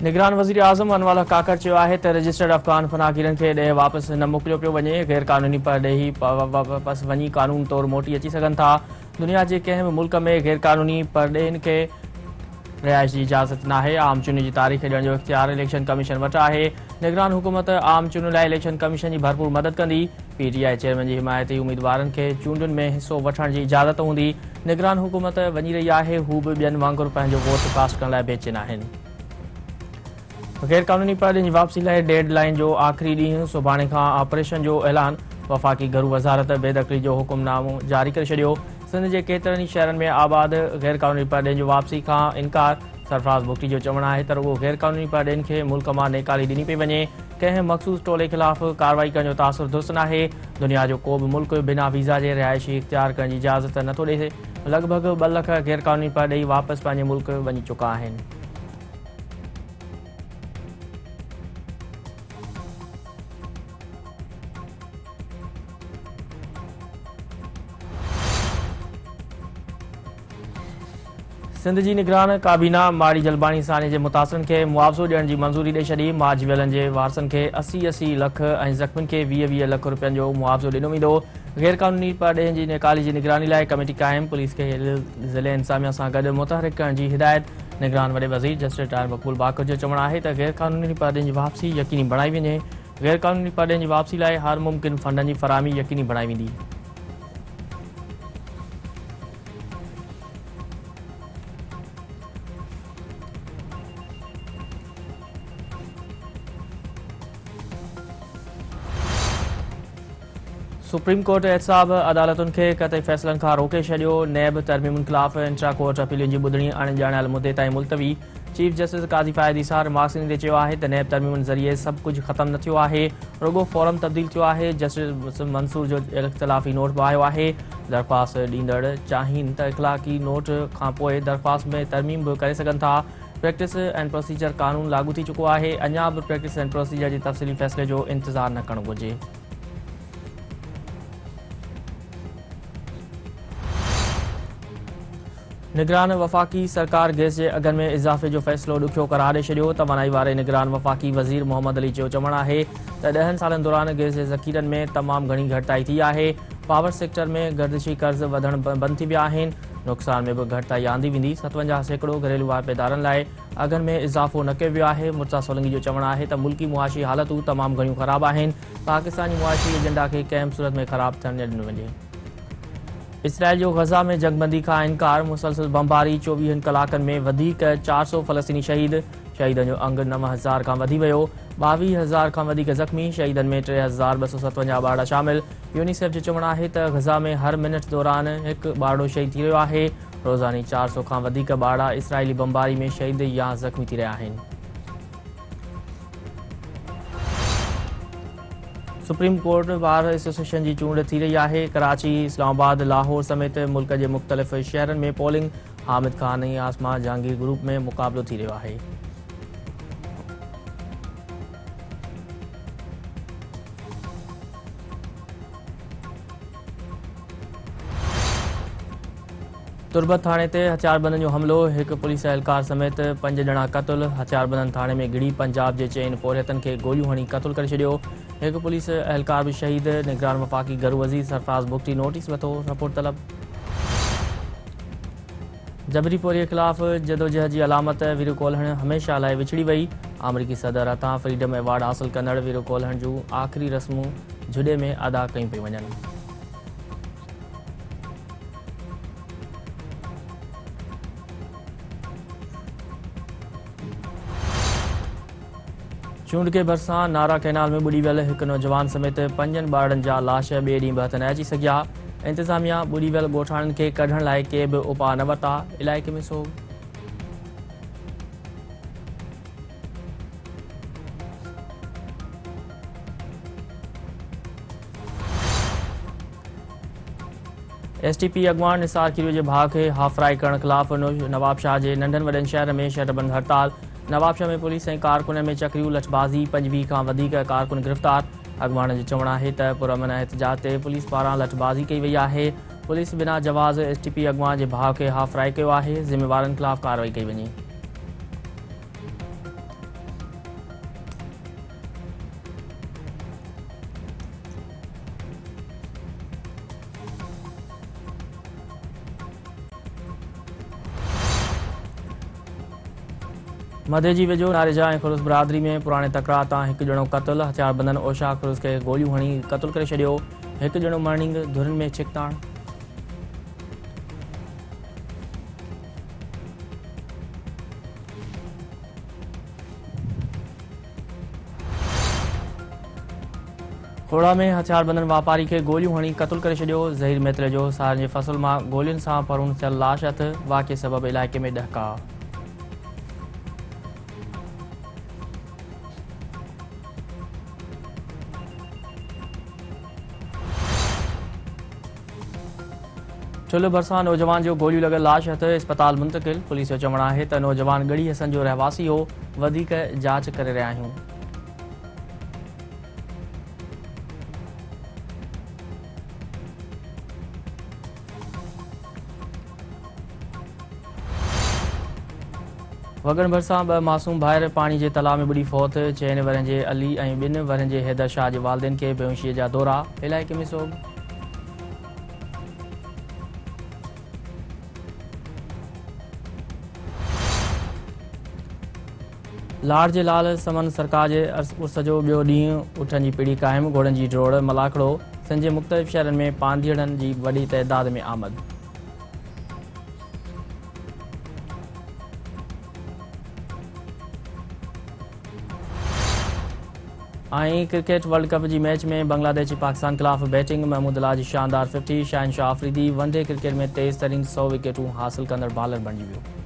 निगरान वज़ीर आज़म अनवर हक काकड़ चयो आहे त रजिस्टर्ड अफ़गान पनाहगीरनि खे ॾे वापसि न मोकिलियो पियो वञे। गैर क़ानूनी परॾेही वापसि वञी क़ानून तौरु मोटी अची सघनि था। दुनिया जे कंहिं बि मुल्क में गैर क़ानूनी परॾेहिनि खे रिहाइश जी इजाज़त नाहे। आम चूंडुनि जी तारीख़ ॾियण जो इख़्तियार इलेक्शन कमीशन वटि आहे। निगरान हुकूमत आम चूंडुनि लाइ इलेक्शन कमीशन जी भरपूर मदद कंदी। PTI चेयरमैन जी हिमायती उम्मीदवारनि खे चूंडुनि में हिसो वठण जी इजाज़त हूंदी। निगरान हुकूमत वञी रही आहे। हू बि ॿियनि वांगुरु पंहिंजो वोट कास्ट करण लाइ बेचैन आहिनि। गैर क़ानूनी परॾेही जी वापसी लाइ डेड लाइन जो आख़िरी ॾींहुं सुभाणे खां ऑपरेशन जो ऐलान। वफ़ाक़ी घरू वज़ारत बेदख़ली जो हुकुमनामो जारी करे छॾियो। सिंध जे केतिरनि ई शहरनि में आबाद गैर क़ानूनी परॾेही जी वापसी खां इनकार। सरफराज़ बुगटी जो चवणु आहे त रुॻो गैर क़ानूनी परॾेहिनि खे मुल्क मां नेकाली ॾिनी पई वञे। कंहिं मख़सूस टोले ख़िलाफ़ कार्रवाई करण जो तासुर दुरुस्त नाहे। दुनिया जो को बि मुल्क बिना वीज़ा जे रिहाइशी इख़्तियार करण जी इजाज़त नथो ॾिए। लॻभॻि 2 लख गैर क़ानूनी परॾेही वापसि पंहिंजे मुल्क वञी चुका आहिनि। सिंध जी निगरान काबीना माड़ी जलबाणी साने जे मुतासिरनि खे मुआवज़ो ॾियण जी मंज़ूरी ॾेई छॾी। माजवियलनि जे वारसनि खे 80-80 लख ऐं ज़ख़्मियुनि खे 20-20 लख रुपयनि जो मुआवज़ो ॾिनो वेंदो। गैर क़ानूनी परॾेहिनि जी नेकाली जी निगरानी लाइ कमेटी क़ाइमु। पुलिस खे ज़िले इंतज़ामिया सां गॾु मुतहरिक करण जी हिदायत। निगरान वॾे वज़ीर जस्टिस टायर मक़बूल बाक़र जो चवणु आहे त गैर क़ानूनी परॾेहिनि जी वापसी यकीनी बणाई वञे। गैर क़ानूनी परॾेहिनि जी वापसी लाइ हर मुमकिन फंडनि जी फ़राहमी यकीनी बणाई वेंदी। सुप्रीम कोर्ट एहतसाब अदालतुनि खे क़तई फ़ैसिलनि खां रोके छॾियो। नैब तरमीमुनि ख़िलाफ़ इंट्रा कोर्ट अपीलुनि जी ॿुधणी अणॼाणियल मुदे ताईं मुलतवी। चीफ जस्टिस काज़ी फ़ाइद इसार मार्क्स ॾींदे चयो आहे त नैब तरमीमुनि ज़रिए सभु कुझु ख़तमु न थियो आहे, रुॻो फॉर्म तब्दील थियो आहे। जस्टिस मंसूर जो इख़्तिलाफ़ी नोट बि आयो आहे। दरख़्वास्त ॾींदड़ चाहिनि त इख़्लाक़ी नोट खां पोइ दरख़्वास्त में तरमीम बि करे सघनि था। प्रैक्टिस एंड प्रोसीजर क़ानून लागू थी चुको आहे। अञा बि प्रैक्टिस एंड प्रोसीजर जे तफ़सीली फ़ैसिले जो इंतज़ारु न करणु घुरिजे। निगरान वफ़ाक़ी सरकार गैस जे अघनि में इज़ाफ़े जो फ़ैसिलो ॾुखियो करार ॾेई छॾियो। तवानाई वारे निगरान वफ़ाक़ी वज़ीर मोहम्मद अली जो चवणु आहे त 10 सालनि दौरान गैस जे ज़ख़ीरनि में तमामु घणी घटिताई थी आहे। पावर सेक्टर में गर्दिशी कर्ज़ वधण बंदि थी विया आहिनि। नुक़सान में बि घटिताई आंदी वेंदी। 57% घरेलू वारपेदारनि लाइ अघनि में इज़ाफ़ो न कयो वियो आहे। मुर्तज़ा सोलंगी जो चवणु आहे त मुल्की मुआशी हालतूं तमामु घणियूं ख़राबु आहिनि। पाकिस्तानी मुआशी एजेंडा खे कंहिं बि सूरत में ख़राबु थियण न ॾिनो वञे। इसराइल जो गज़ा में जंगबंदी खां इनकार। मुसलसल बमबारी 24 कलाकनि में वधीक 400 फ़लस्तीनी शहीद। शहीदनि जो अंग 9000 खां वधी वियो। 22,000 खां वधीक ज़ख़्मी। शहीदनि में 3257 ॿार शामिल। यूनिसेफ जो चवणु आहे त गज़ा में हर मिनट दौरान हिकु ॿारड़ो शहीद थी रहियो आहे। रोज़ानी 400 खां वधीक ॿार इसराइली बमबारी में शहीद या ज़ख़्मी थी रहिया आहिनि। सुप्रीम कोर्ट बार एसोसिएशन जी चूंड थी रही आहे। कराची, इस्लामाबाद, लाहौर समेत मुल्क जे मुख़्तलिफ़ शहरनि में पोलिंग। हामिद ख़ान ऐं आसमा जहांगीर ग्रुप में मुक़ाबिलो थी रहियो आहे। तुर्बत थाणे ते हथियारबंदनि जो हमिलो। हिकु पुलिस एहलकार समेत 5 ॼणा क़तल। हथियारबंदनि थाणे में गिड़ी पंजाब जे चइनि पोरियतनि खे गोलियूं हणी क़तल करे छॾियो। हिकु पुलिस एहलकार बि शहीद। निगरान वफ़ाक़ी घरू वज़ीर सरफराज़ बुगटी नोटिस वरितो। रिपोर्ट तलब। जबरी पोरीअ ख़िलाफ़ जदोजहद जी अलामत वीरू कोल्हण हमेशह लाइ विछड़ी वई। अमरीकी सदर हथां फ्रीडम अवार्ड हासिल कंदड़ वीरू कोल्हण जूं आख़िरी रस्मूं जुडे में अदा कयूं पियूं वञनि। चूंड के भरिसां नारा कैनाल में ॿुॾी वियल हिकु नौजवान समेत 5 ॿारनि जा लाश ॿिए ॾींहुं बि हथ न अची सघिया। इंतिज़ामिया ॿुॾी वियल ॻोठाणनि खे कढण लाइ के बि उपाउ न वरिता। इलाइक़े में सोग। STP अॻवान निसार कीरो जे भाउ खे हाफ फ्राई करण ख़िलाफ़ नवाबशाह जे नंढनि वॾनि शहर में शहरबंद हड़ताल। नवाबशाह में पुलिस ऐं कारकुन में चक्रियूं लठबाज़ी। 25 खां वधीक कारकुन गिरफ़्तार। अॻवान जो चवणु आहे त पुरअमन एहतजाज ते पुलिस पारां लठबाज़ी कई वई आहे। पुलिस बिना जवाज़ STP अॻवान जे भाउ खे हाफ फ्राई कयो आहे। ज़िम्मेवारनि ख़िलाफ़ कार्रवाई कई वञे। मधे जी वेझो नारेजा ऐं खुरुस बिरादरी में पुराणे तकरार तां हिकु ॼणो क़तल। हथियारबंदनि ओशा खुरुस खे गोलियूं हणी क़तल करे छॾियो। हिकु ॼणो मर्निंग धुरनि में छिकताण। खोड़ा में हथियारबंदनि वापारी खे गोलियूं हणी क़तल करे छॾियो। ज़हीर मेतरे जो सारनि जे फसल मां गोलियुनि सां फरून थियल लाश हथ। वाक़िए सबबि इलाइक़े में ॾहका। ठुल्ह भरिसां नौजवान जो गोलियूं लॻल लाश हथ अस्पताल मुंतक़िल। पुलिस जो चवणु आहे त नौजवान गढ़ी हसन जो रहवासी हो। वधीक जांच करे रहिया आहियूं। वॻनि भरिसां 2 मासूम भाइर पाणी जे तलाउ में बुॾी फौत। 6 वरनि जे अली ऐं 2 वरनि जे हैदर शाह जे वालिदेन खे बेहोशीअ जा दौरा। इलाइक़े में सोग। लाड़ जे लाल समन सरकार जे उर्स जो ॿियो ॾींहुं उठनि जी पीढ़ी क़ाइमु। घोड़नि जी ड्रोड़ मलाखड़ो। सिंध जे मुख़्तलिफ़ शहरनि में पांधीड़नि जी वॾी तइदाद में आमद। ऐं क्रिकेट वर्ल्ड कप जी मैच में बांग्लादेश जी पाकिस्तान ख़िलाफ़ बैटिंग। महमूद अला जी शानदार 50। शहनशाह आफ़रीदी वनडे क्रिकेट में तेज़ तरीन 100 विकेटूं हासिल कंदड़ बॉलर बणिजी वियो।